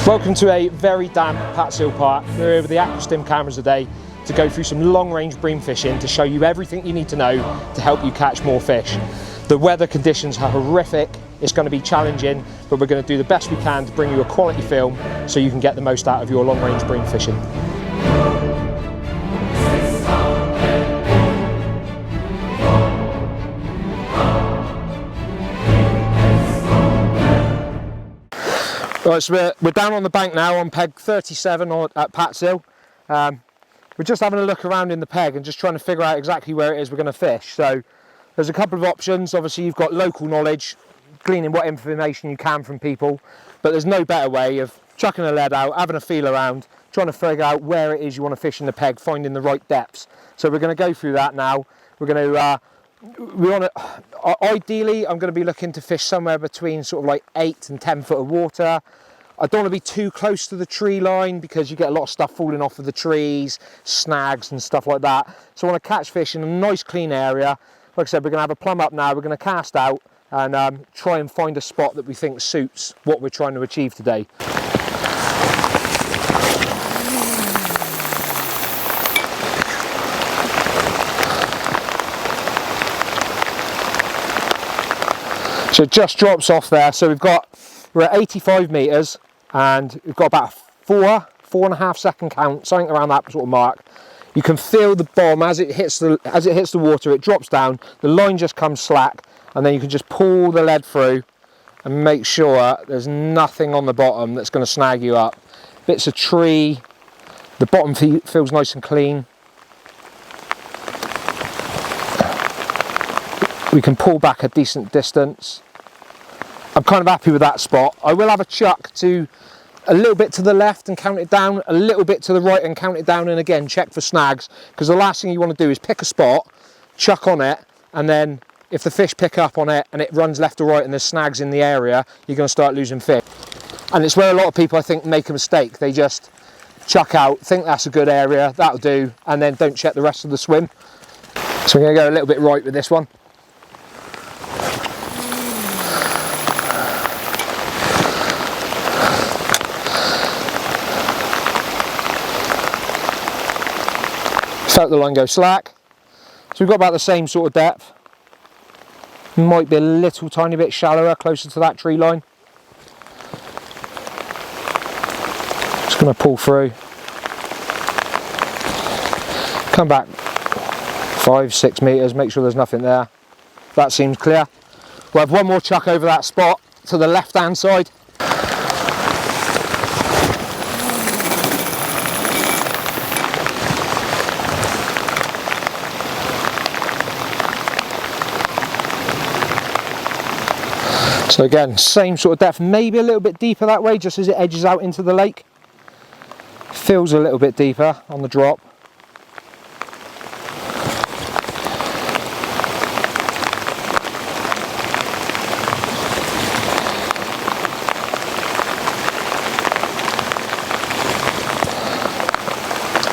Welcome to a very damp Patshull Park. We're here with the Aquastim cameras today to go through some long-range bream fishing to show you everything you need to know to help you catch more fish. The weather conditions are horrific, it's going to be challenging, but we're going to do the best we can to bring you a quality film so you can get the most out of your long-range bream fishing. Right, so we're down on the bank now on peg 37 at Patshull. We're just having a look around in the peg and just trying to figure out exactly where it is we're going to fish. So there's a couple of options. Obviously you've got local knowledge, gleaning what information you can from people, but there's no better way of chucking a lead out, having a feel around, trying to figure out where it is you want to fish in the peg, finding the right depths. So we're going to go through that now. We're going to ideally I'm going to be looking to fish somewhere between sort of like 8 and 10 foot of water. I don't want to be too close to the tree line because you get a lot of stuff falling off of the trees, snags and stuff like that. So I want to catch fish in a nice clean area. Like I said, we're going to have a plumb up now, we're going to cast out and try and find a spot that we think suits what we're trying to achieve today. So it just drops off there. So we're at 85 metres and we've got about a 4.5 second count, something around that sort of mark. You can feel the bomb as it hits the water, it drops down, the line just comes slack, and then you can just pull the lead through and make sure there's nothing on the bottom that's going to snag you up. Bits of tree, the bottom feels nice and clean. We can pull back a decent distance. I'm kind of happy with that spot. I will have a chuck to a little bit to the left and count it down, a little bit to the right and count it down, and again check for snags, because the last thing you want to do is pick a spot, chuck on it, and then if the fish pick up on it and it runs left or right and there's snags in the area, you're going to start losing fish. And it's where a lot of people I think make a mistake. They just chuck out, think that's a good area, that'll do, and then don't check the rest of the swim. So I'm going to go a little bit right with this one. Felt the line go slack. So we've got about the same sort of depth. Might be a little tiny bit shallower, closer to that tree line. Just going to pull through. Come back 5-6 metres, make sure there's nothing there. That seems clear. We'll have one more chuck over that spot to the left hand side. So again, same sort of depth, maybe a little bit deeper that way, just as it edges out into the lake. Feels a little bit deeper on the drop.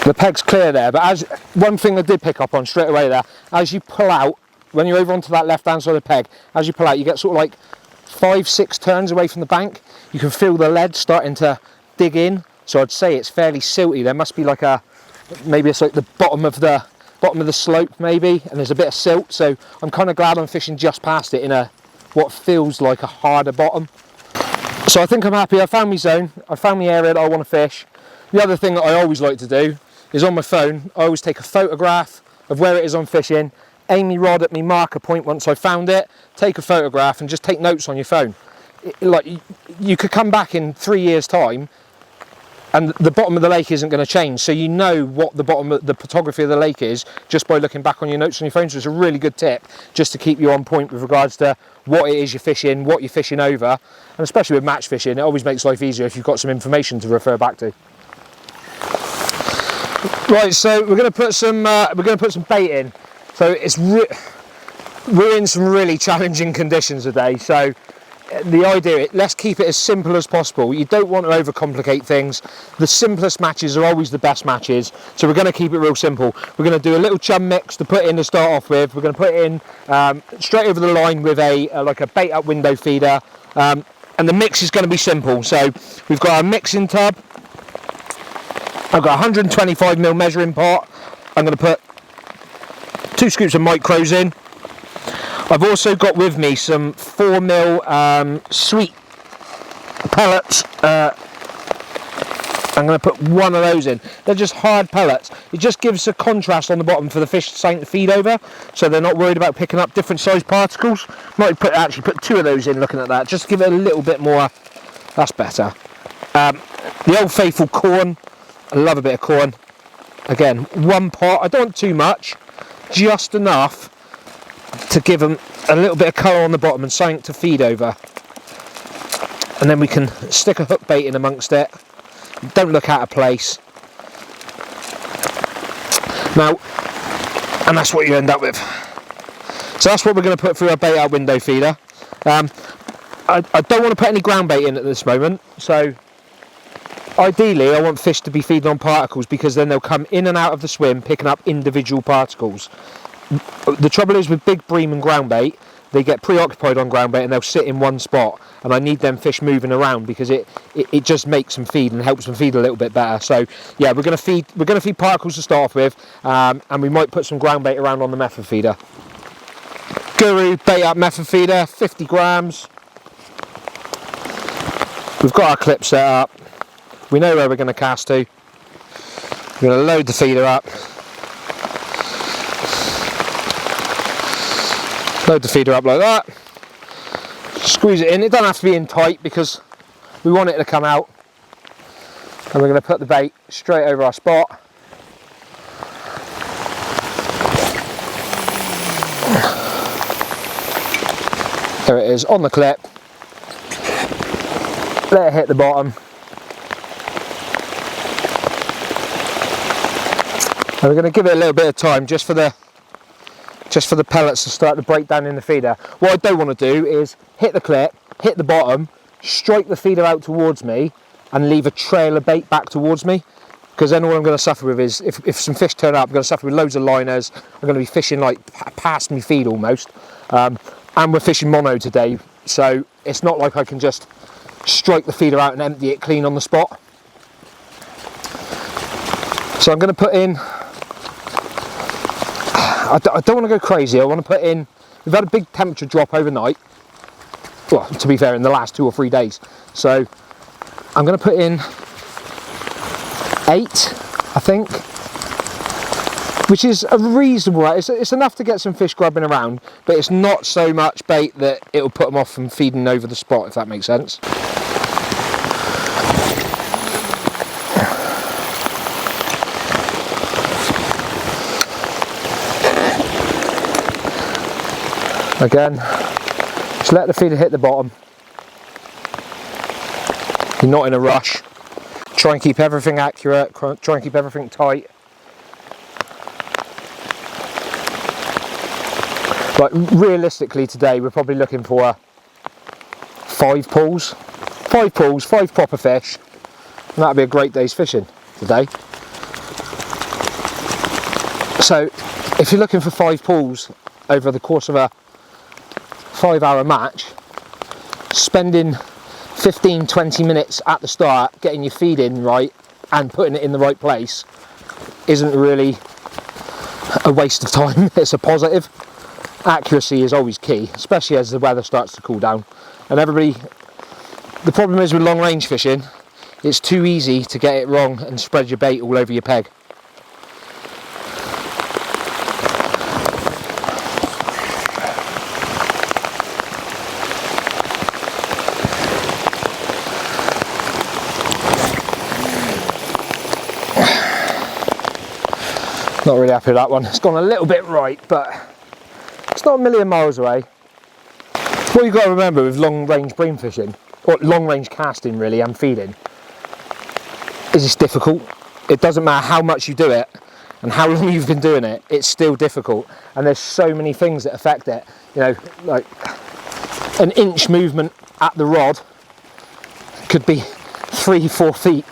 The peg's clear there, but one thing I did pick up on straight away there, as you pull out, when you're over onto that left hand side of the peg, as you pull out, you get sort of like 5-6 turns away from the bank. You can feel the lead starting to dig in, so I'd say it's fairly silty. There must be like maybe it's like the bottom of the slope maybe, and there's a bit of silt, so I'm kind of glad I'm fishing just past it in what feels like a harder bottom. So I think I'm happy. I found my zone, I found the area that I want to fish. The other thing that I always like to do is on my phone, I always take a photograph of where it is I'm fishing, aim my rod at my marker point once I found it, take a photograph and just take notes on your phone. Like you could come back in 3 years time and the bottom of the lake isn't going to change, so you know what the topography of the lake is just by looking back on your notes on your phone. So it's a really good tip just to keep you on point with regards to what it is you're fishing, what you're fishing over, and especially with match fishing, it always makes life easier if you've got some information to refer back to. Right, so we're going to put some bait in. So we're in some really challenging conditions today, so the idea, let's keep it as simple as possible. You don't want to overcomplicate things. The simplest matches are always the best matches, so we're going to keep it real simple. We're going to do a little chum mix to put in to start off with. We're going to put it in straight over the line with like a bait up window feeder, and And the mix is going to be simple. So we've got our mixing tub. I've got a 125ml measuring pot. I'm going to put 2 scoops of micros in. I've also got with me some 4ml sweet pellets. I'm going to put 1 of those in. They're just hard pellets. It just gives a contrast on the bottom for the fish to feed over, so they're not worried about picking up different size particles. Might actually put 2 of those in, looking at that, just to give it a little bit more. That's better. The old faithful corn. I love a bit of corn. Again, 1 pot. I don't want too much, just enough to give them a little bit of colour on the bottom and something to feed over. And then we can stick a hook bait in amongst it. Don't look out of place. Now, and that's what you end up with. So that's what we're going to put through our bait out window feeder. I don't want to put any ground bait in at this moment, so ideally I want fish to be feeding on particles, because then they'll come in and out of the swim picking up individual particles. The trouble is with big bream and ground bait, they get preoccupied on ground bait and they'll sit in one spot, and I need them fish moving around, because it just makes them feed and helps them feed a little bit better. So yeah, we're going to feed particles to start off with, and we might put some ground bait around on the method feeder. Guru bait up method feeder, 50 grams. We've got our clip set up. We know where we're going to cast to. We're going to load the feeder up. Load the feeder up like that. Squeeze it in. It doesn't have to be in tight because we want it to come out. And we're going to put the bait straight over our spot. There it is on the clip. Let it hit the bottom. And we're going to give it a little bit of time just for the pellets to start to break down in the feeder. What I don't want to do is hit the clip, hit the bottom, strike the feeder out towards me and leave a trail of bait back towards me, because then all I'm going to suffer with is, if some fish turn up, I'm going to suffer with loads of liners. I'm going to be fishing like past me feed almost, and we're fishing mono today, so it's not like I can just strike the feeder out and empty it clean on the spot. So I'm going to put in, I don't want to go crazy. I want to put in, we've had a big temperature drop overnight, well, to be fair, in the last 2 or 3 days, so I'm going to put in 8, I think, which is a reasonable, it's enough to get some fish grubbing around, but it's not so much bait that it'll put them off from feeding over the spot, if that makes sense. Again, just let the feeder hit the bottom. You're not in a rush. Try and keep everything accurate, try and keep everything tight. But realistically today we're probably looking for 5 pulls. 5 pulls, 5 proper fish. And that'll be a great day's fishing today. So if you're looking for 5 pulls over the course of a 5-hour match, spending 15-20 minutes at the start getting your feed in right and putting it in the right place isn't really a waste of time. It's a positive. Accuracy is always key, especially as the weather starts to cool down. And the problem is with long range fishing, it's too easy to get it wrong and spread your bait all over your peg. Not really happy with that one. It's gone a little bit right, but it's not a million miles away. What you've got to remember with long range bream fishing, or long range casting really, and feeding, is it's difficult. It doesn't matter how much you do it and how long you've been doing it, it's still difficult. And there's so many things that affect it. You know, like an inch movement at the rod could be 3-4 feet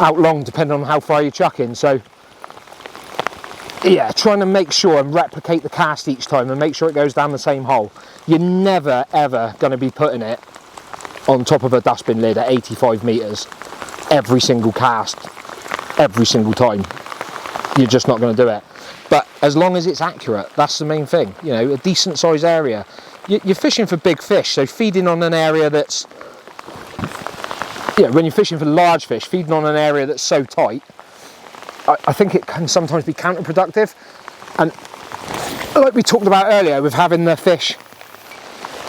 out long depending on how far you're chucking. So yeah, trying to make sure and replicate the cast each time and make sure it goes down the same hole. You're never ever going to be putting it on top of a dustbin lid at 85 metres every single cast, every single time. You're just not going to do it. But as long as it's accurate, that's the main thing. You know, a decent size area. You're fishing for big fish, so feeding on an area that's, yeah, when you're fishing for large fish, feeding on an area that's so tight, I think it can sometimes be counterproductive. And like we talked about earlier, with having the fish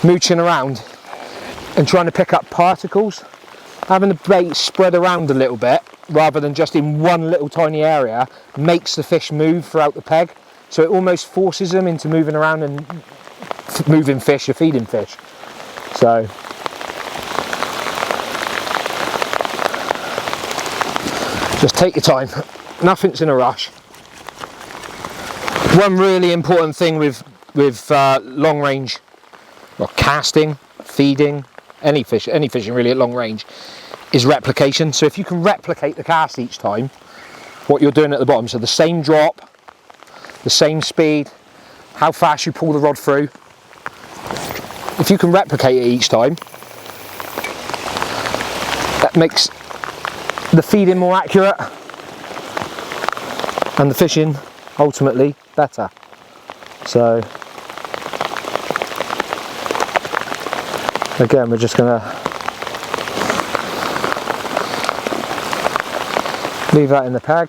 mooching around and trying to pick up particles, having the bait spread around a little bit rather than just in one little tiny area makes the fish move throughout the peg, so it almost forces them into moving around and moving fish or feeding fish. So just take your time, nothing's in a rush. One really important thing with long range, well, casting, feeding, any fishing really at long range, is replication. So if you can replicate the cast each time, what you're doing at the bottom, so the same drop, the same speed, how fast you pull the rod through, if you can replicate it each time, that makes the feeding more accurate and the fishing ultimately better. So again, we're just going to leave that in the peg,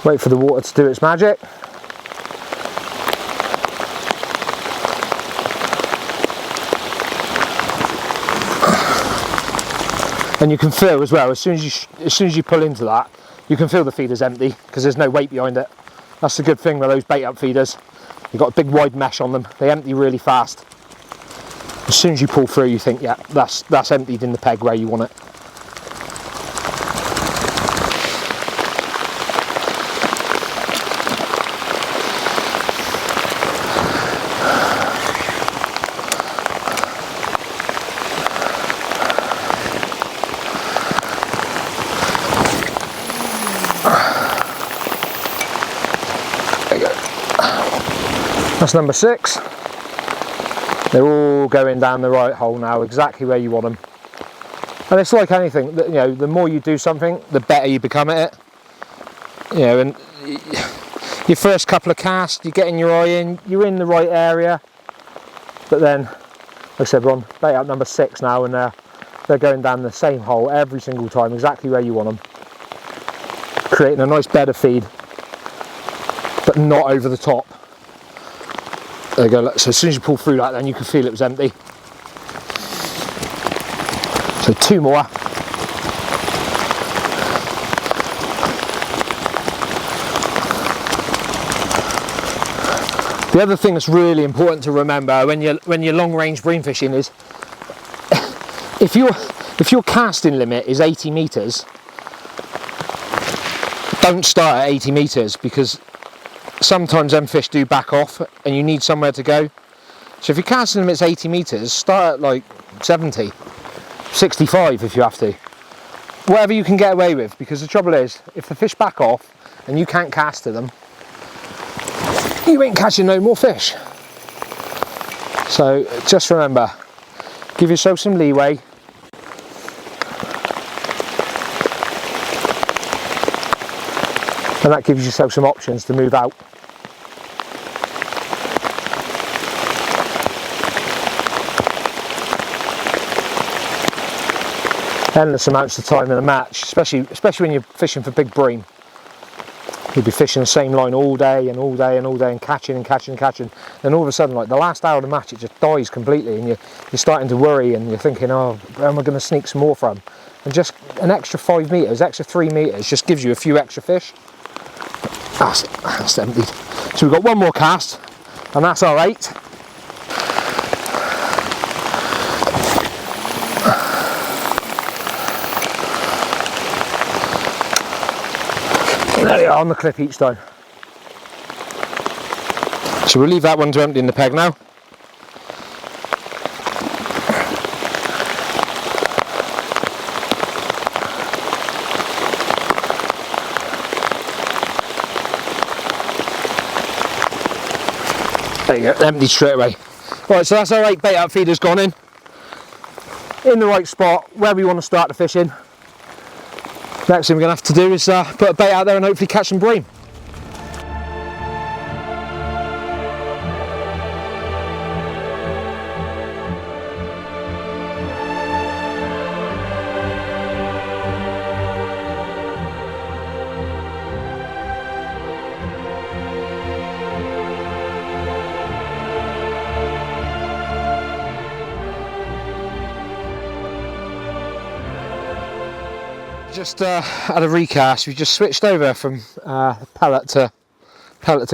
wait for the water to do its magic. And you can feel as well, as soon as you pull into that, you can feel the feeder's empty because there's no weight behind it. That's the good thing with those bait up feeders. You've got a big wide mesh on them, they empty really fast. As soon as you pull through, you think, yeah, that's emptied in the peg where you want it. There you go. That's number 6. They're all going down the right hole now, exactly where you want them. And it's like anything, you know, the more you do something, the better you become at it. You know, and your first couple of casts, you're getting your eye in, you're in the right area. But then, like I said, we're on bait up number 6 now, and they're going down the same hole every single time, exactly where you want them. Creating a nice bed of feed, but not over the top. There you go, so as soon as you pull through that, then you can feel it was empty. So 2 more. The other thing that's really important to remember when you're long range bream fishing is if your casting limit is 80 metres, don't start at 80 metres, because sometimes them fish do back off and you need somewhere to go. So if your casting limit's 80 metres, start at like 70, 65 if you have to. Whatever you can get away with, because the trouble is, if the fish back off and you can't cast to them, you ain't catching no more fish. So just remember, give yourself some leeway. And that gives yourself some options to move out. Endless amounts of time in a match, especially when you're fishing for big bream. You'll be fishing the same line all day and all day and all day and catching and catching and catching. Then all of a sudden, like the last hour of the match, it just dies completely, and you're starting to worry, and you're thinking, oh, where am I going to sneak some more from? And just an extra 5 metres, extra 3 metres just gives you a few extra fish. That's emptied. So we've got 1 more cast, and that's our 8. There we are, on the clip each time. So we'll leave that one to empty in the peg now. There you go, empty straight away. Right, so that's our 8 bait up feeders gone in. in the right spot, where we want to start the fishing. Next thing we're going to have to do is put a bait out there and hopefully catch some bream. Just had a recast. We just switched over from pellet to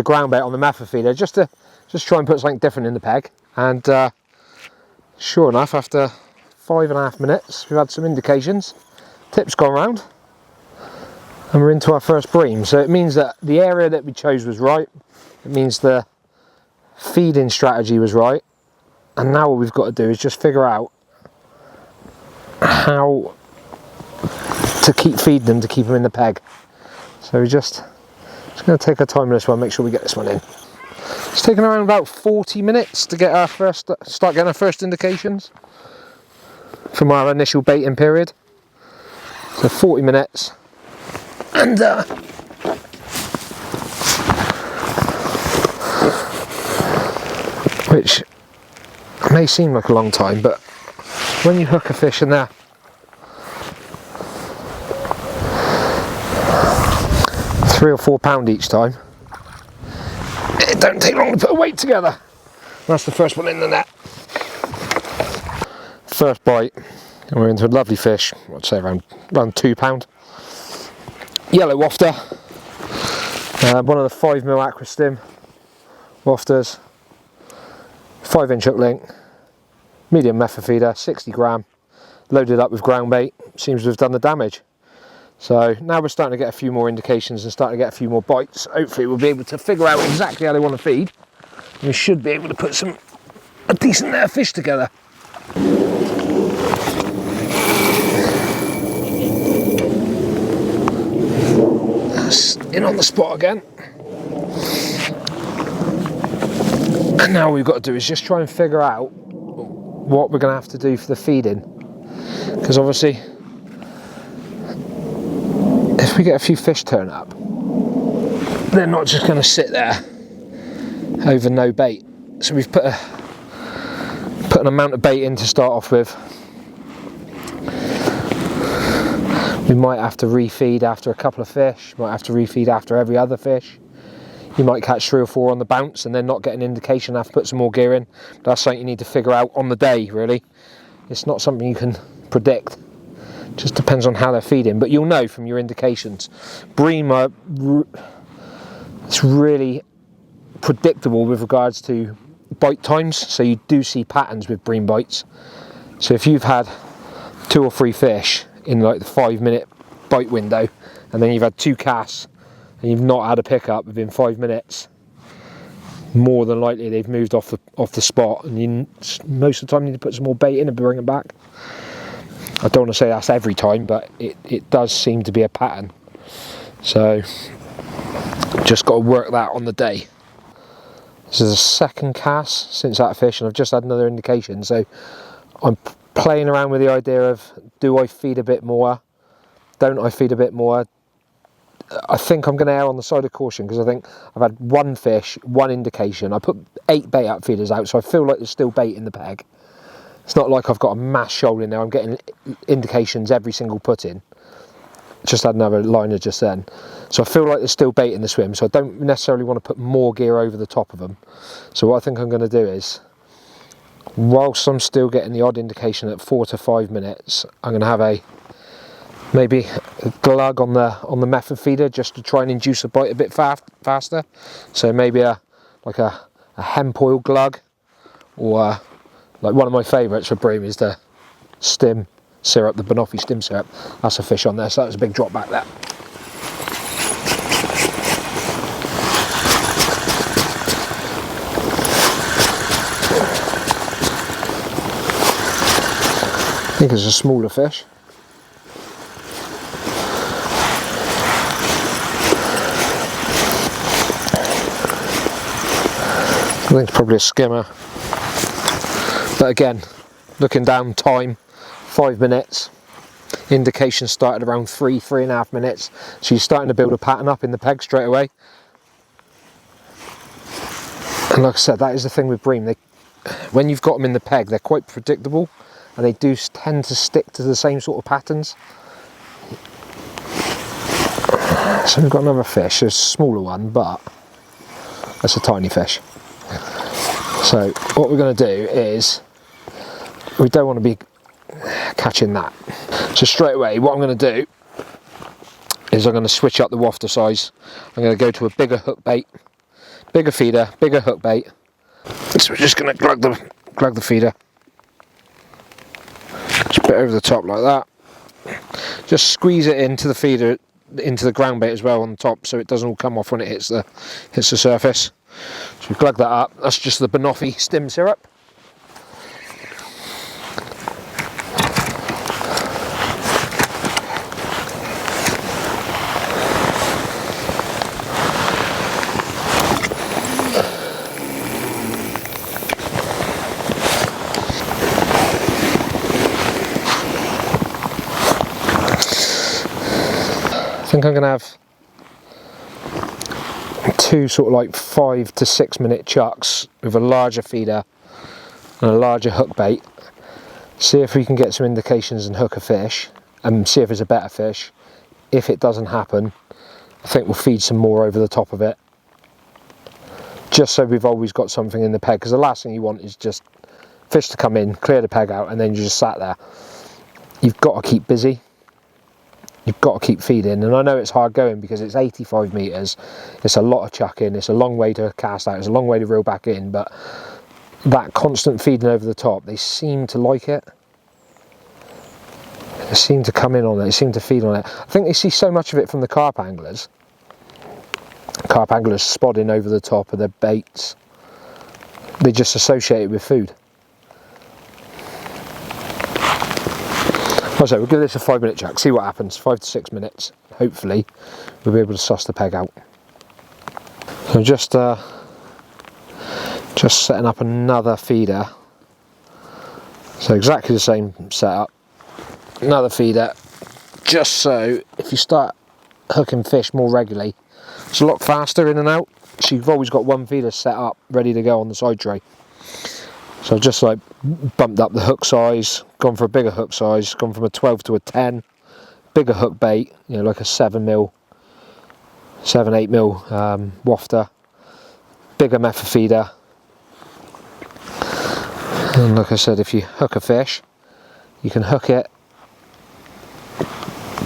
ground bait on the method feeder, just to try and put something different in the peg. And sure enough, after 5.5 minutes, we've had some indications. Tip's gone round, and we're into our first bream. So it means that the area that we chose was right. It means the feeding strategy was right. And now what we've got to do is just figure out how to keep feeding them to keep them in the peg. So we're just going to take our time with this one, make sure we get this one in. It's taken around about 40 minutes to get our start getting our first indications from our initial baiting period. So 40 minutes, and which may seem like a long time, but when you hook a fish in there 3 or 4 pound each time, it don't take long to put a weight together. That's the first one in the net. First bite, and we're into a lovely fish. I'd say around 2 pound. Yellow wafter, one of the 5mm Aquastim wafters, 5-inch hook link, medium method feeder, 60 gram, loaded up with ground bait. Seems to have done the damage. So now we're starting to get a few more indications and starting to get a few more bites. Hopefully we'll be able to figure out exactly how they want to feed. We should be able to put a decent net of fish together. That's in on the spot again. And now all we've got to do is just try and figure out what we're going to have to do for the feeding. Because obviously, if we get a few fish turn up, they're not just going to sit there over no bait. So we've put an amount of bait in to start off with. We might have to refeed after a couple of fish, might have to refeed after every other fish. You might catch 3 or 4 on the bounce and then not get an indication, have to put some more gear in. That's something you need to figure out on the day, really. It's not something you can predict. Just depends on how they're feeding, but you'll know from your indications. Bream are it's really predictable with regards to bite times, so you do see patterns with bream bites. So if you've had 2 or 3 fish in like the 5-minute bite window, and then you've had 2 casts and you've not had a pickup within 5 minutes, more than likely they've moved off the spot, and you most of the time need to put some more bait in and bring them back. I don't want to say that's every time, but it does seem to be a pattern. So just got to work that on the day. This is the second cast since that fish, and I've just had another indication. So I'm playing around with the idea of, do I feed a bit more? Don't I feed a bit more? I think I'm going to err on the side of caution, because I think I've had 1 fish, 1 indication. I put 8 bait up feeders out, so I feel like there's still bait in the peg. It's not like I've got a mass shoal in there. I'm getting indications every single put in. Just had another liner just then. So I feel like there's still bait in the swim, so I don't necessarily want to put more gear over the top of them. So what I think I'm going to do is, whilst I'm still getting the odd indication at 4 to 5 minutes, I'm going to have maybe a glug on the method feeder, just to try and induce a bite a bit faster. So maybe like a hemp oil glug, or like one of my favourites for bream is the Stim Syrup, the Banoffee Stim Syrup. That's a fish on there, so that was a big drop back there. I think it's a smaller fish. I think it's probably a skimmer. But again, looking down time, 5 minutes. Indication started around 3.5 minutes. So you're starting to build a pattern up in the peg straight away. And like I said, that is the thing with bream. When you've got them in the peg, they're quite predictable, and they do tend to stick to the same sort of patterns. So we've got another fish, a smaller one, but that's a tiny fish. So what we're going to do is, we don't want to be catching that. So straight away, what I'm going to do is I'm going to switch up the wafter size. I'm going to go to a bigger hook bait, bigger feeder, bigger hook bait. So we're just going to glug the feeder. Just put it over the top like that. Just squeeze it into the feeder, into the ground bait as well on the top, so it doesn't all come off when it hits the surface. So we glug that up. That's just the Banoffee Stim Syrup. I think I'm going to have 2 sort of like 5 to 6 minute chucks with a larger feeder and a larger hook bait. See if we can get some indications and hook a fish and see if it's a better fish. If it doesn't happen, I think we'll feed some more over the top of it, just so we've always got something in the peg, because the last thing you want is just fish to come in, clear the peg out, and then you just sat there. You've got to keep busy. You've got to keep feeding, and I know it's hard going because it's 85 metres, it's a lot of chucking, it's a long way to cast out, it's a long way to reel back in, but that constant feeding over the top, they seem to like it. They seem to come in on it, they seem to feed on it. I think they see so much of it from the carp anglers. Carp anglers spodding over the top of their baits. They just associate it with food. So we'll give this a 5 minute chuck, see what happens, 5 to 6 minutes. Hopefully we'll be able to suss the peg out. So just setting up another feeder. So exactly the same setup. Another feeder, just so if you start hooking fish more regularly, it's a lot faster in and out. So you've always got one feeder set up, ready to go on the side tray. So I've just like bumped up the hook size, gone for a bigger hook size, gone from a 12 to a 10, bigger hook bait, you know, like a 7mm, 8mm wafter, bigger method feeder. And like I said, if you hook a fish, you can hook it,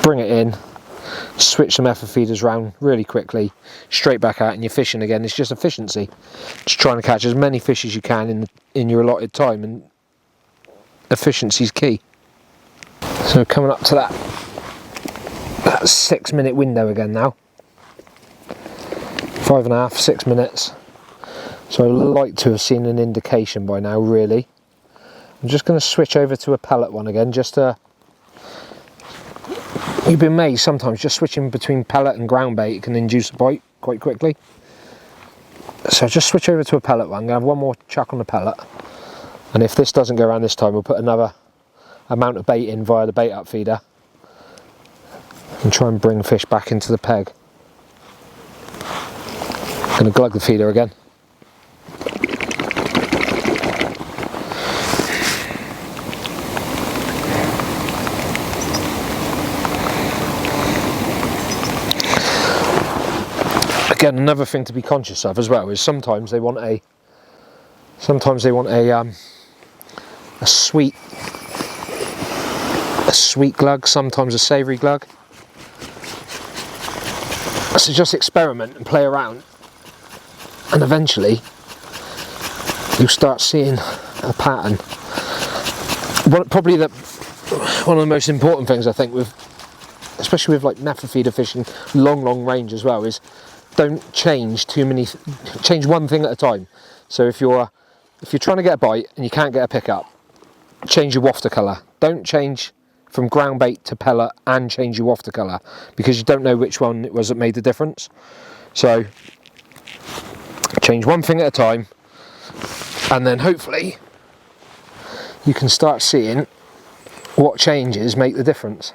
bring it in, switch the method feeders around really quickly, straight back out, and you're fishing again. It's just efficiency. Just trying to catch as many fish as you can in your allotted time, and efficiency's key. So coming up to that 6 minute window again now. 5.5, 6 minutes. So I'd like to have seen an indication by now, really. I'm just going to switch over to a pellet one again, just to... You've been amazed sometimes, just switching between pellet and ground bait can induce a bite quite quickly. So just switch over to a pellet one. I'm going to have one more chuck on the pellet. And if this doesn't go around this time, we'll put another amount of bait in via the bait up feeder. And try and bring fish back into the peg. Going to glug the feeder again. Again, another thing to be conscious of as well is sometimes they want a sweet glug, sometimes a savoury glug. So just experiment and play around, and eventually you'll start seeing a pattern. Probably one of the most important things I think, especially with like method feeder fishing, long range as well, is don't change too many. Change one thing at a time. So if you're trying to get a bite and you can't get a pickup, change your wafter colour. Don't change from ground bait to pellet and change your wafter colour, because you don't know which one it was that made the difference. So change one thing at a time, and then hopefully you can start seeing what changes make the difference.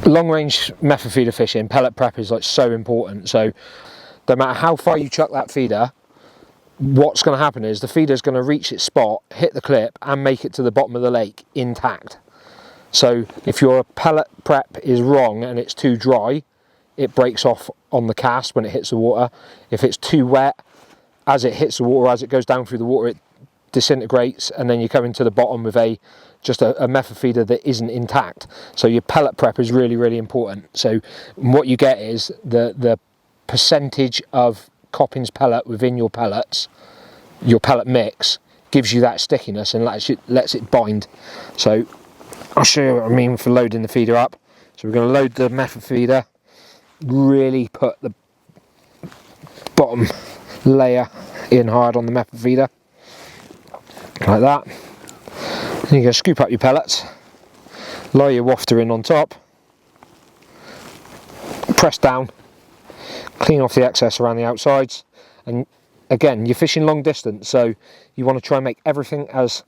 Long range method feeder fishing, pellet prep is like so important. So no matter how far you chuck that feeder, what's going to happen is the feeder is going to reach its spot, hit the clip and make it to the bottom of the lake intact. So if your pellet prep is wrong and it's too dry, it breaks off on the cast when it hits the water. If it's too wet, as it hits the water, as it goes down through the water, it disintegrates, and then you come into the bottom with just a method feeder that isn't intact. So your pellet prep is really, really important. So what you get is the percentage of Coppins pellet within your pellets, your pellet mix, gives you that stickiness and lets it bind. So I'll show you what I mean for loading the feeder up. So we're going to load the method feeder, really put the bottom layer in hard on the method feeder, like that. Then you're going to scoop up your pellets, lie your wafter in on top, press down, clean off the excess around the outsides, and again, you're fishing long distance, so you want to try and make everything as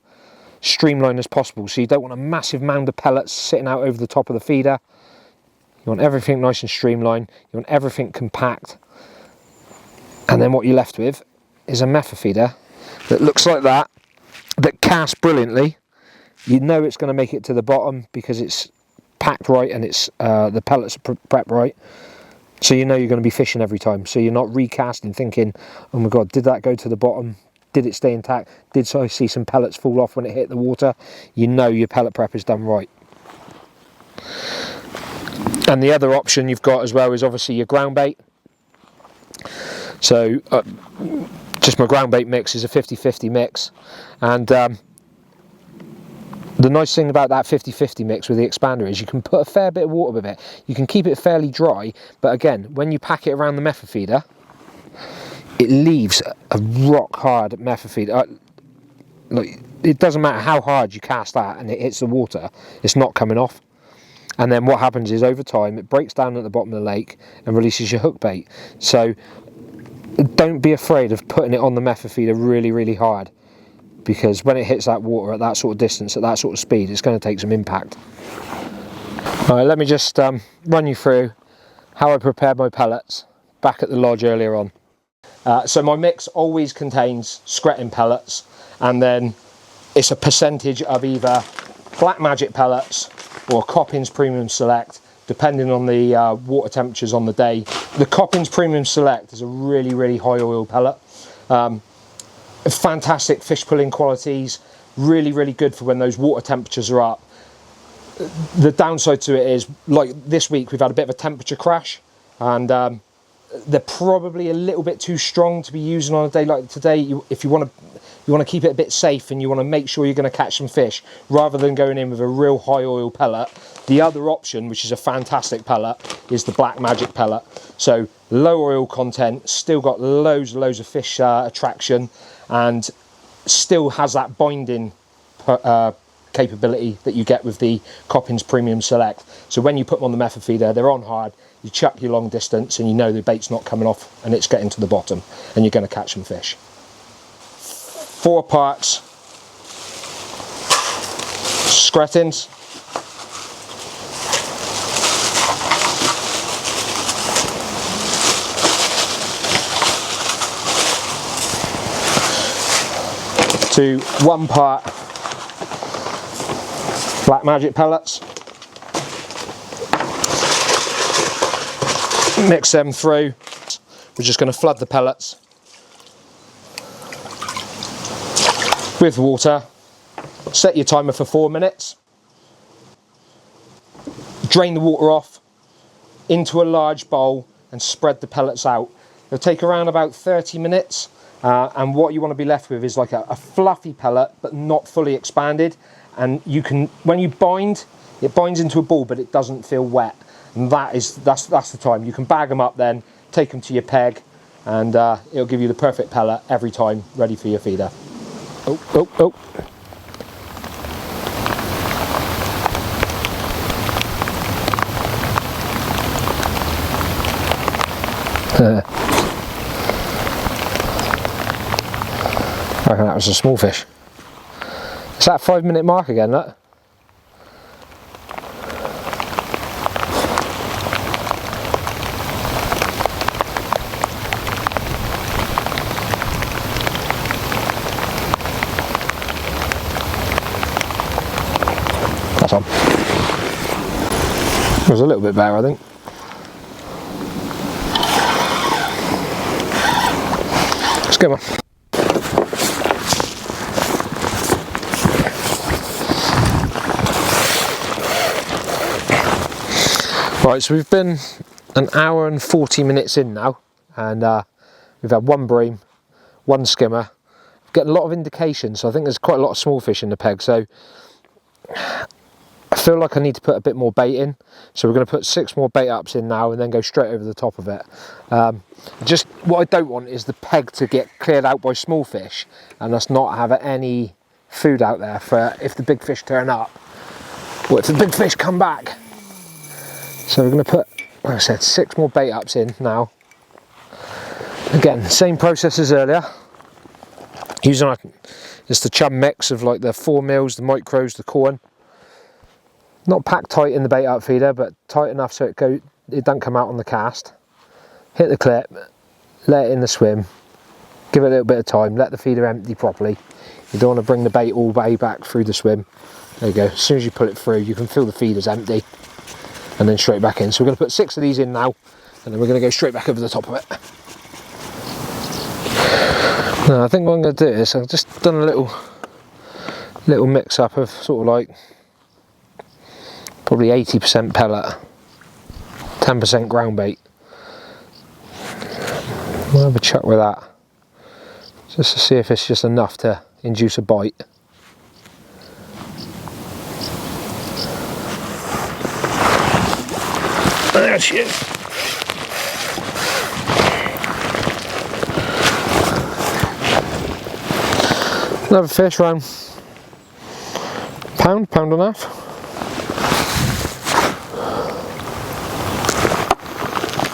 streamlined as possible. So you don't want a massive mound of pellets sitting out over the top of the feeder. You want everything nice and streamlined, you want everything compact, and then what you're left with is a method feeder that looks like that casts brilliantly. You know it's going to make it to the bottom because it's packed right and it's the pellets are prepped right. So you know you're going to be fishing every time. So you're not recasting thinking, oh my god, did that go to the bottom? Did it stay intact? Did I see some pellets fall off when it hit the water? You know your pellet prep is done right. And the other option you've got as well is obviously your ground bait. So just my ground bait mix is a 50-50 mix, and the nice thing about that 50-50 mix with the expander is you can put a fair bit of water with it. You can keep it fairly dry, but again, when you pack it around the method feeder, it leaves a rock hard method feeder. Like, it doesn't matter how hard you cast that and it hits the water, it's not coming off. And then what happens is over time it breaks down at the bottom of the lake and releases your hook bait. So don't be afraid of putting it on the method feeder really, really hard, because when it hits that water at that sort of distance, at that sort of speed, it's going to take some impact. Alright, let me just run you through how I prepared my pellets back at the lodge earlier on. So my mix always contains Skretting pellets, and then it's a percentage of either Black Magic pellets or Coppins Premium Select, depending on the water temperatures on the day. The Coppins Premium Select is a really, really high oil pellet. Fantastic fish pulling qualities, really, really good for when those water temperatures are up. The downside to it is, like this week, we've had a bit of a temperature crash, and they're probably a little bit too strong to be using on a day like today. If you want to keep it a bit safe and you want to make sure you're going to catch some fish, rather than going in with a real high oil pellet, the other option, which is a fantastic pellet, is the Black Magic pellet. So low oil content, still got loads of fish attraction, and still has that binding capability that you get with the Coppins Premium Select. So when you put them on the method feeder, they're on hard, you chuck your long distance and you know the bait's not coming off and it's getting to the bottom and you're going to catch some fish. 4 parts Skrettings, to 1 part Black Magic pellets. Mix them through. We're just going to flood the pellets with water. Set your timer for 4 minutes. Drain the water off into a large bowl and spread the pellets out. It'll take around about 30 minutes. And what you want to be left with is like a fluffy pellet, but not fully expanded. And you can, when you bind, it binds into a ball, but it doesn't feel wet. And that's the time. You can bag them up then, take them to your peg, and it'll give you the perfect pellet every time, ready for your feeder. Oh. reckon that was a small fish. It's that 5-minute mark again, look. That's on. It was a little bit better, I think. Let's go on. Right, so we've been an hour and 40 minutes in now, and we've had one bream, one skimmer. Getting a lot of indications, so I think there's quite a lot of small fish in the peg, so I feel like I need to put a bit more bait in. So we're going to put 6 more bait ups in now and then go straight over the top of it. Just what I don't want is the peg to get cleared out by small fish and us not have any food out there for if the big fish turn up or if the big fish come back. So we're going to put, like I said, 6 more bait ups in now. Again, same process as earlier. Using just the chum mix of like the 4 mils, the micros, the corn. Not packed tight in the bait up feeder, but tight enough so it don't come out on the cast. Hit the clip, let it in the swim, give it a little bit of time, let the feeder empty properly. You don't want to bring the bait all the way back through the swim. There you go, as soon as you pull it through, you can feel the feeder's empty. And then straight back in. So we're going to put 6 of these in now, and then we're going to go straight back over the top of it. Now I think what I'm going to do is I've just done a little mix up of sort of like probably 80% pellet, 10% ground bait. I'll have a chuck with that just to see if it's just enough to induce a bite. There she is. Another fish around pound and a half.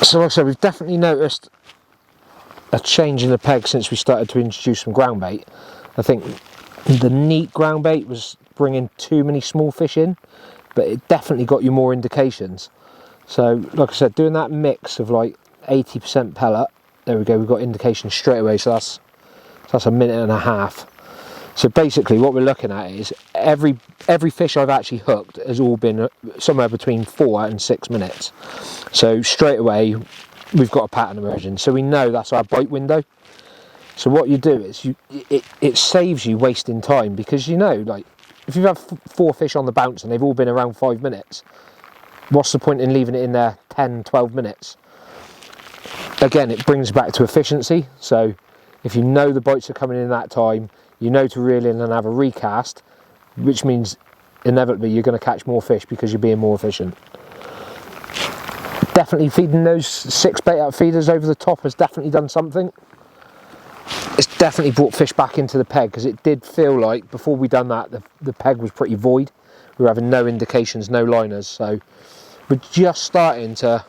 So like I said, we've definitely noticed a change in the peg since we started to introduce some ground bait. I think the neat ground bait was bringing too many small fish in, but it definitely got you more indications. So, like I said, doing that mix of like 80% pellet, there we go, we've got indications straight away, so that's a minute and a half. So basically what we're looking at is every fish I've actually hooked has all been somewhere between 4 and 6 minutes. So straight away we've got a pattern emerging, so we know that's our bite window. So what you do is it saves you wasting time, because you know, like if you've had 4 fish on the bounce and they've all been around 5 minutes, what's the point in leaving it in there 10, 12 minutes? Again, it brings back to efficiency. So if you know the bites are coming in that time, you know to reel in and have a recast, which means inevitably you're going to catch more fish because you're being more efficient. Definitely feeding those 6 bait out feeders over the top has definitely done something. It's definitely brought fish back into the peg, because it did feel like before we done that the peg was pretty void. We were having no indications, no liners, so we're just starting to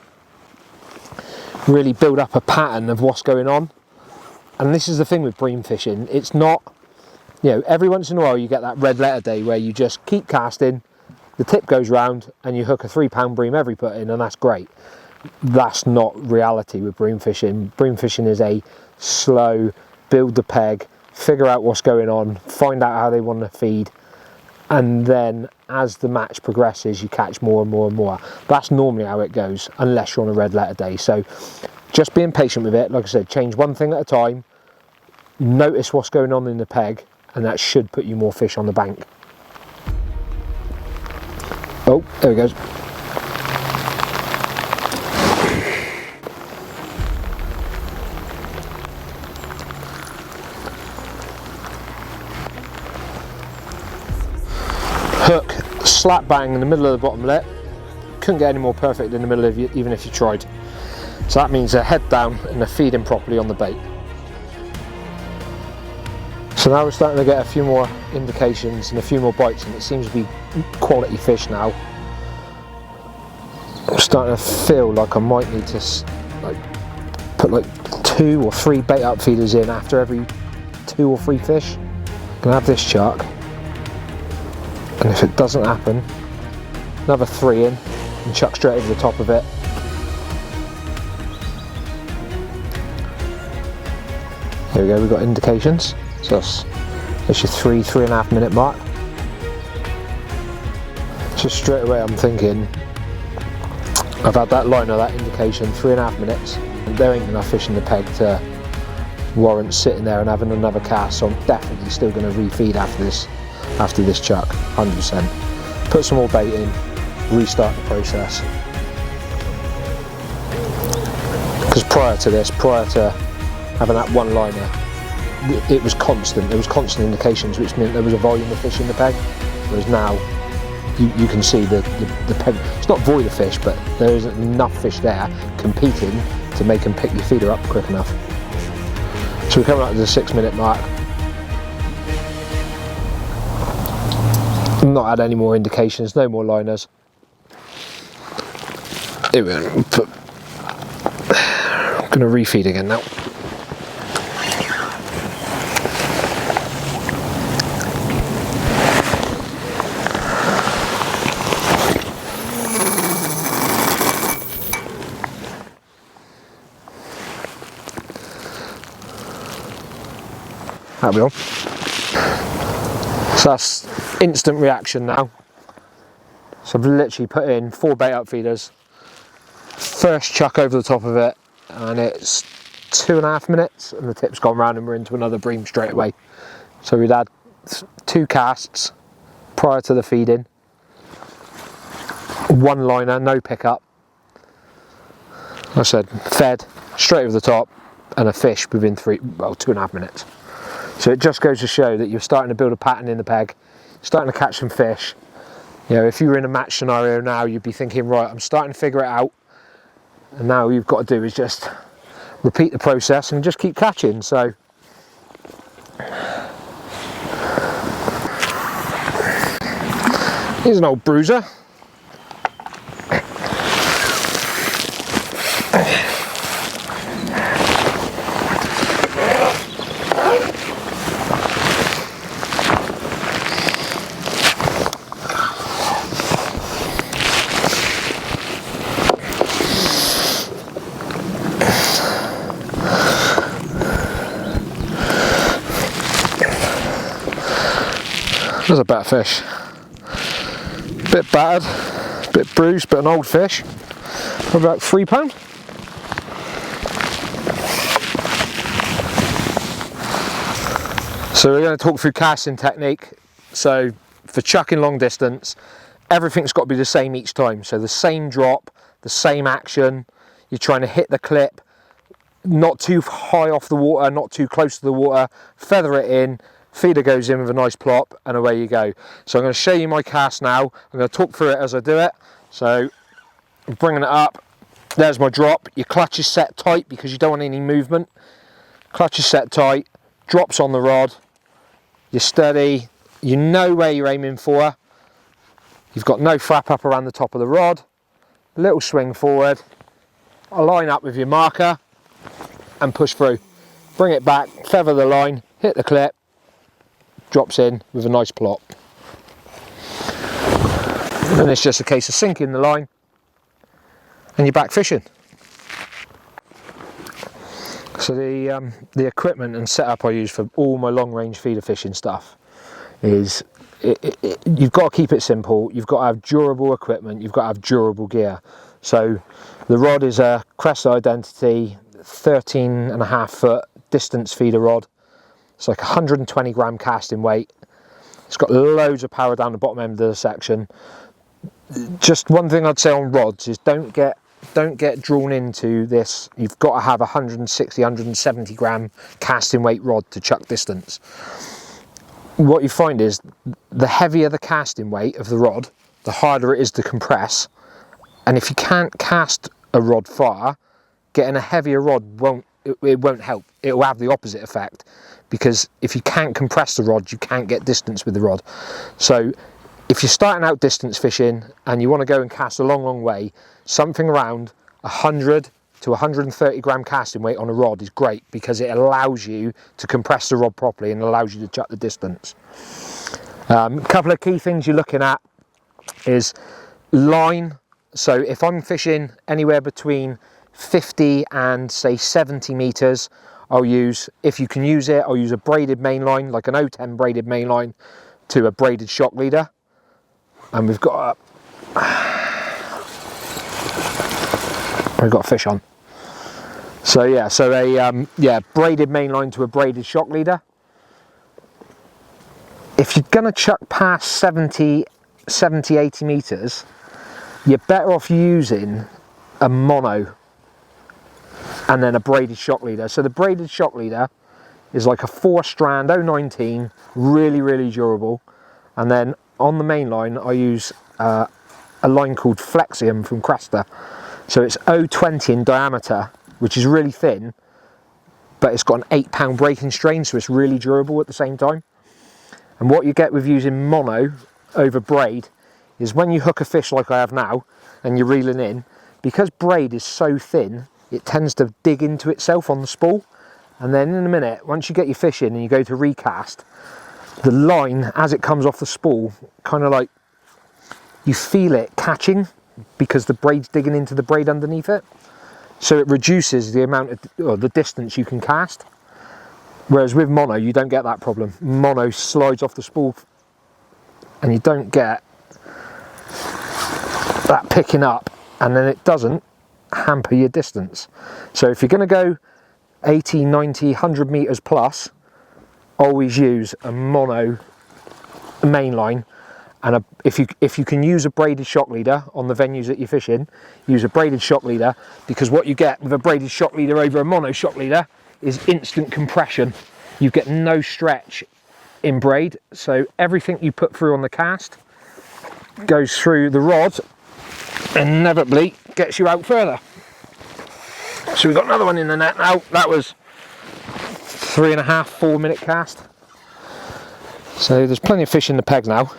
really build up a pattern of what's going on. And this is the thing with bream fishing, it's not, you know, every once in a while you get that red letter day where you just keep casting, the tip goes round and you hook a 3-pound bream every put in, and that's great. That's not reality with bream fishing. Bream fishing is a slow, build the peg, figure out what's going on, find out how they want to feed, and then as the match progresses you catch more and more and more. That's normally how it goes, unless you're on a red letter day. So just being patient with it, like I said, change one thing at a time, notice what's going on in the peg, and that should put you more fish on the bank. Oh, there he goes. Hook slap bang in the middle of the bottom lip. Couldn't get any more perfect in the middle of you, even if you tried. So that means they're head down and they're feeding properly on the bait. So now we're starting to get a few more indications and a few more bites, and it seems to be quality fish now. I'm starting to feel like I might need to put like 2 or 3 bait up feeders in after every 2 or 3 fish. I'm gonna have this chuck, and if it doesn't happen, another 3 in and chuck straight over the top of it. There we go, we've got indications. So that's your 3.5 minute mark. So straight away I'm thinking, I've had that liner, that indication, 3.5 minutes. And there ain't enough fish in the peg to warrant sitting there and having another cast, so I'm definitely still going to refeed after this chuck, 100%. Put some more bait in, restart the process. Because prior to this, prior to having that one liner, it was constant. There was constant indications, which meant there was a volume of fish in the peg. Whereas now, you can see the peg, it's not void of fish, but there isn't enough fish there competing to make them pick your feeder up quick enough. So we're coming up to the 6 minute mark. I've not had any more indications, no more liners. Here we go. I'm going to refeed again now. There we go. So that's instant reaction now. So I've literally put in 4 bait up feeders, first chuck over the top of it, and it's 2.5 minutes, and the tip's gone round and we're into another bream straight away. So we'd had 2 casts prior to the feeding, 1 liner, no pickup. Like I said, fed straight over the top, and a fish within 2.5 minutes. So it just goes to show that you're starting to build a pattern in the peg, starting to catch some fish. You know, if you were in a match scenario now, you'd be thinking, right, I'm starting to figure it out. And now all you've got to do is just repeat the process and just keep catching. So here's an old bruiser. There's a better fish. Bit battered, bit bruised, but an old fish. About £3. So we're going to talk through casting technique. So for chucking long distance, everything's got to be the same each time. So the same drop, the same action. You're trying to hit the clip, not too high off the water, not too close to the water. Feather it in. Feeder goes in with a nice plop, and away you go. So I'm going to show you my cast now. I'm going to talk through it as I do it. So I'm bringing it up. There's my drop. Your clutch is set tight because you don't want any movement. Clutch is set tight. Drops on the rod. You're steady. You know where you're aiming for. You've got no flap up around the top of the rod. A little swing forward. Line up with your marker and push through. Bring it back. Feather the line. Hit the clip. Drops in with a nice plop. And it's just a case of sinking the line and you're back fishing. So the equipment and setup I use for all my long range feeder fishing stuff is you've got to keep it simple. You've got to have durable equipment, you've got to have durable gear. So the rod is a Crest Identity 13.5 foot distance feeder rod. It's like 120 gram casting weight. It's got loads of power down the bottom end of the section. Just one thing I'd say on rods is don't get drawn into this. You've got to have 160, 170 gram casting weight rod to chuck distance. What you find is the heavier the casting weight of the rod, the harder it is to compress. And if you can't cast a rod far, getting a heavier rod won't help. It will have the opposite effect. Because if you can't compress the rod, you can't get distance with the rod. So if you're starting out distance fishing and you want to go and cast a long way, something around 100 to 130 gram casting weight on a rod is great, because it allows you to compress the rod properly and allows you to chuck the distance. A couple of key things you're looking at is line. So if I'm fishing anywhere between 50 and say 70 meters, I'll use, if you can use it, I'll use a braided main line, like an 010 braided main line to a braided shock leader. And we've got a fish on. So yeah, so a braided main line to a braided shock leader. If you're gonna chuck past 70, 80 meters, you're better off using a mono and then a braided shock leader. So the braided shock leader is like a 4-strand 019, really durable. And then on the main line, I use a line called Flexium from Cresta. So it's 020 in diameter, which is really thin, but it's got an 8-pound breaking strain, so it's really durable at the same time. And what you get with using mono over braid is when you hook a fish like I have now and you're reeling in, because braid is so thin, it tends to dig into itself on the spool. And then in a minute, once you get your fish in and you go to recast, the line, as it comes off the spool, kind of like, you feel it catching because the braid's digging into the braid underneath it. So it reduces the amount of, or the distance you can cast. Whereas with mono, you don't get that problem. Mono slides off the spool and you don't get that picking up, and then it doesn't hamper your distance. So if you're going to go 80, 90, 100 meters plus, always use a mono main line. And if you can use a braided shock leader on the venues that you're fishing, use a braided shock leader, because what you get with a braided shock leader over a mono shock leader is instant compression. You get no stretch in braid, so everything you put through on the cast goes through the rod and inevitably gets you out further. So we've got another one in the net now. That was 3.5, 4 minute cast. So there's plenty of fish in the pegs now.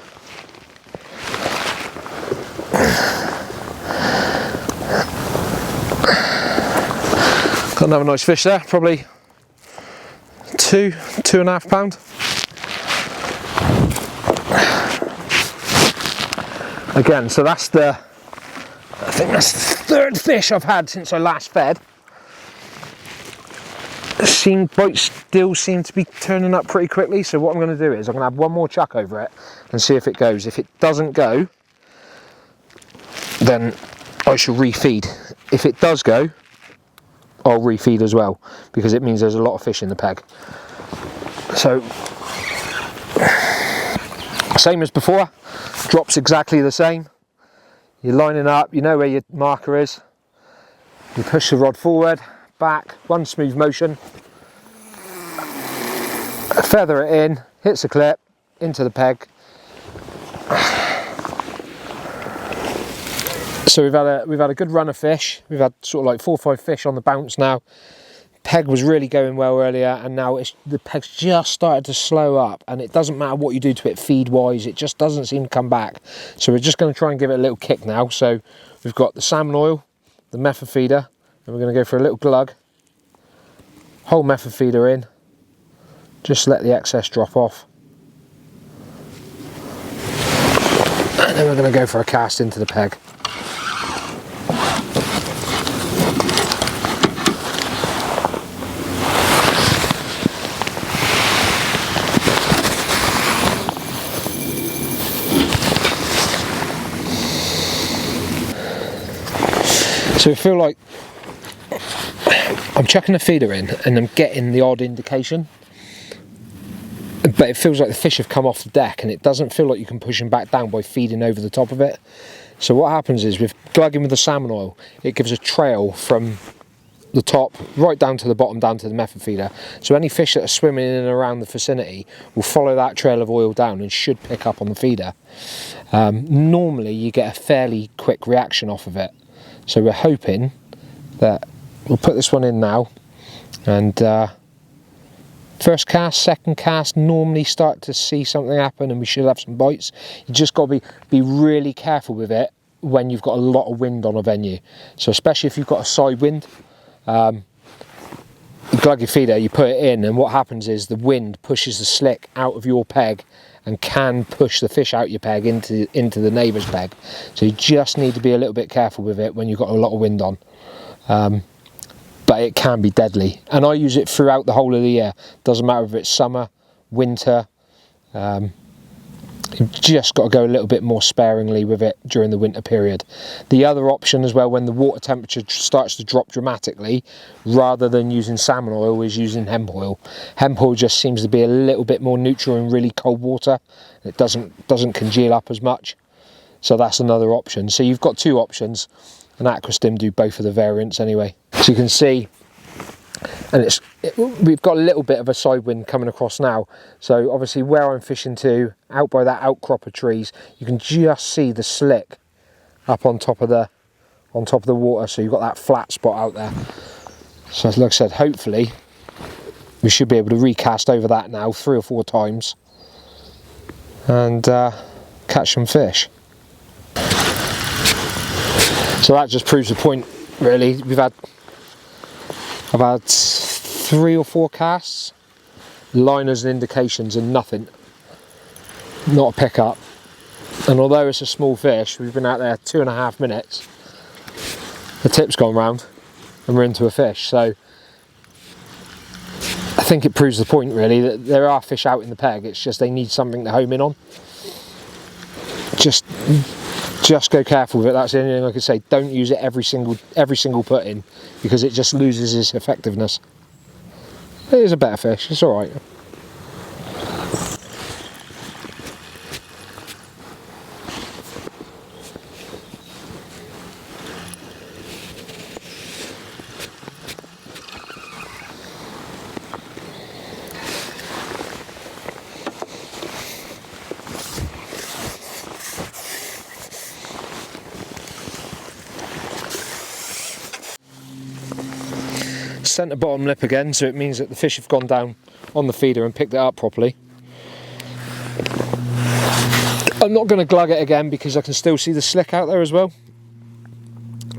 Got another nice fish there, probably 2.5 pound. Again, so that's I think that's the third fish I've had since I last fed. Bites still seem to be turning up pretty quickly, so what I'm going to do is I'm going to have one more chuck over it and see if it goes. If it doesn't go, then I shall refeed. If it does go, I'll refeed as well, because it means there's a lot of fish in the peg. So, same as before, drops exactly the same. You're lining up, you know where your marker is. You push the rod forward, back, one smooth motion. Feather it in, hits the clip, into the peg. So we've had a good run of fish. We've had sort of like 4 or 5 fish on the bounce now. Peg was really going well earlier, and now the peg's just started to slow up, and it doesn't matter what you do to it feed wise, it just doesn't seem to come back. So we're just going to try and give it a little kick now. So we've got the salmon oil, the method feeder, and we're going to go for a little glug. Whole method feeder in, just let the excess drop off, and then we're going to go for a cast into the peg. So I feel like I'm chucking the feeder in and I'm getting the odd indication, but it feels like the fish have come off the deck, and it doesn't feel like you can push them back down by feeding over the top of it. So what happens is, with glugging with the salmon oil, it gives a trail from the top right down to the bottom, down to the method feeder. So any fish that are swimming in and around the vicinity will follow that trail of oil down and should pick up on the feeder. Normally you get a fairly quick reaction off of it. So we're hoping that we'll put this one in now, and first cast, second cast, normally start to see something happen and we should have some bites. You just got to be really careful with it when you've got a lot of wind on a venue. So especially if you've got a side wind, You glug your feeder, you put it in, and what happens is the wind pushes the slick out of your peg and can push the fish out your peg into the neighbour's peg. So you just need to be a little bit careful with it when you've got a lot of wind on. But it can be deadly, and I use it throughout the whole of the year. Doesn't matter if it's summer, winter. You've just got to go a little bit more sparingly with it during the winter period. The other option as well, when the water temperature starts to drop dramatically, rather than using salmon oil, is using hemp oil. Hemp oil just seems to be a little bit more neutral in really cold water. It doesn't congeal up as much, so that's another option. So you've got two options, and Aquastim do both of the variants anyway. So you can see, and we've got a little bit of a side wind coming across now, so obviously where I'm fishing to, out by that outcrop of trees, you can just see the slick up on top of the water, so you've got that flat spot out there. So like I said, hopefully we should be able to recast over that now 3 or 4 times and catch some fish. So that just proves the point, really. I've had 3 or 4 casts, liners and indications, and nothing. Not a pickup. And although it's a small fish, we've been out there 2.5 minutes. The tip's gone round and we're into a fish. So I think it proves the point, really, that there are fish out in the peg. It's just they need something to home in on. Just go careful with it. That's the only thing I can say. Don't use it every single put in, because it just loses its effectiveness. It is a better fish. It's all right. Centre bottom lip again, so it means that the fish have gone down on the feeder and picked it up properly. I'm not going to glug it again because I can still see the slick out there as well.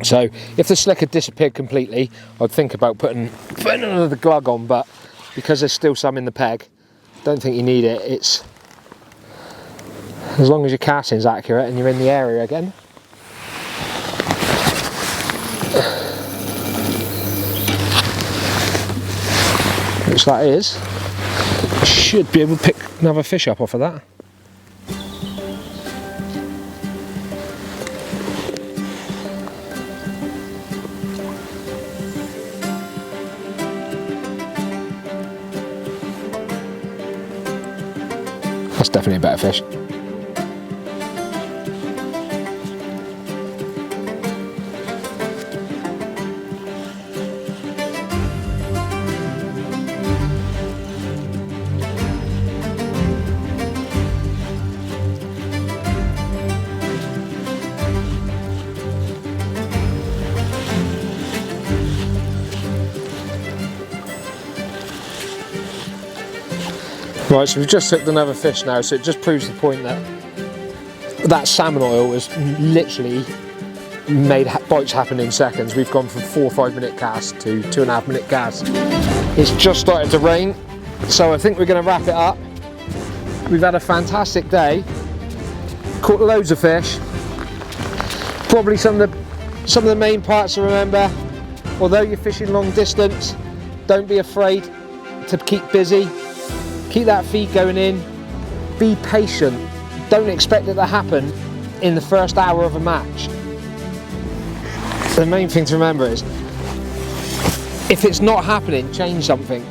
So if the slick had disappeared completely, I'd think about putting another glug on, but because there's still some in the peg, don't think you need it. It's as long as your casting's accurate and you're in the area again. Which that is. Should be able to pick another fish up off of that. That's definitely a better fish. Right, so we've just hooked another fish now, so it just proves the point that that salmon oil has literally made bites happen in seconds. We've gone from 4 or 5 minute casts to 2.5 minute casts. It's just started to rain, so I think we're going to wrap it up. We've had a fantastic day, caught loads of fish. Probably some of the main parts to remember: although you're fishing long distance, don't be afraid to keep busy. Keep that feed going in, be patient, don't expect it to happen in the first hour of a match. The main thing to remember is, if it's not happening, change something.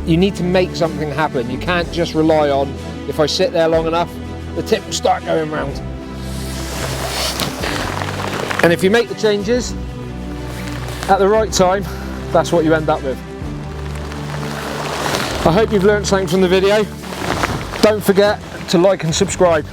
You need to make something happen. You can't just rely on, if I sit there long enough, the tip will start going round. And if you make the changes at the right time, that's what you end up with. I hope you've learned something from the video. Don't forget to like and subscribe.